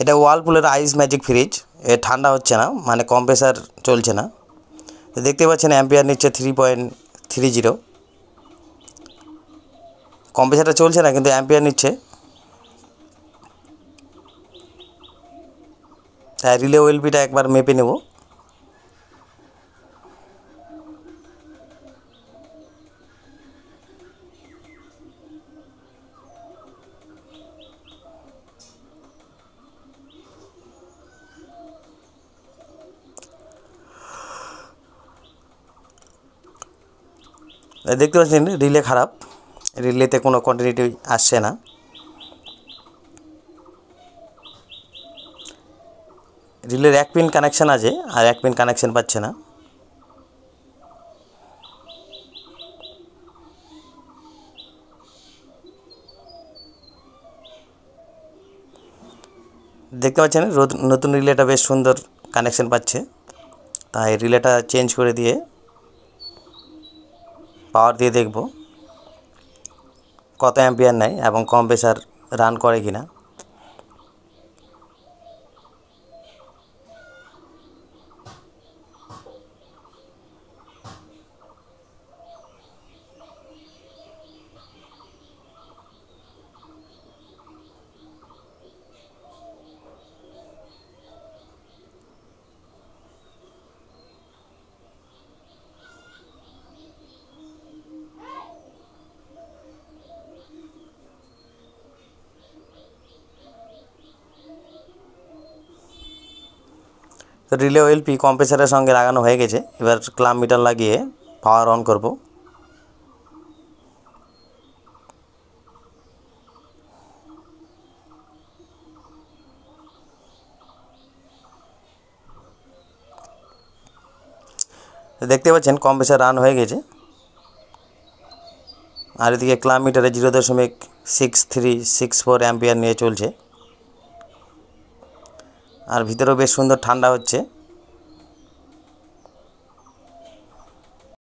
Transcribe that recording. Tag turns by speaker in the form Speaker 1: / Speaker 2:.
Speaker 1: এটা ওয়ালপুলের আইস magic fridge. এ ঠান্ডা হচ্ছে না, মানে কম্প্রেসার চলছে না। দেখতে পাচ্ছেন অ্যাম্পিয়ার নিচ্ছে 3.30। কম্প্রেসারটা চলছে না কিন্তু অ্যাম্পিয়ার নিচ্ছে। তাই রিলে ওএলপিটা একবার মেপে নেব। দেখতে পাচ্ছেন রিলে খারাপ, রিলেতে কোনো কন্টিনিউটি আসছে না। রিলের এক পিন কানেকশান আছে আর এক পিন কানেকশান পাচ্ছে না। দেখতে পাচ্ছেন নতুন রিলেটা বেশ সুন্দর কানেকশান পাচ্ছে। তাই রিলেটা চেঞ্জ করে দিয়ে পাওয়ার দিয়ে দেখব কত অ্যাম্পিয়ার নেয় এবং কম্প্রেসার রান করে কিনা। তো রিলে ওএলপি কম্প্রেসারের সঙ্গে লাগানো হয়ে গেছে। এবার ক্লাম মিটার লাগিয়ে পাওয়ার অন করব। দেখতে পাচ্ছেন কম্প্রেসার রান হয়ে গেছে। আর এদিকে ক্লাম মিটারে 0.6364 অ্যাম্পিয়ার নিয়ে চলছে। আর ভিতরেও বেশ সুন্দর ঠান্ডা হচ্ছে।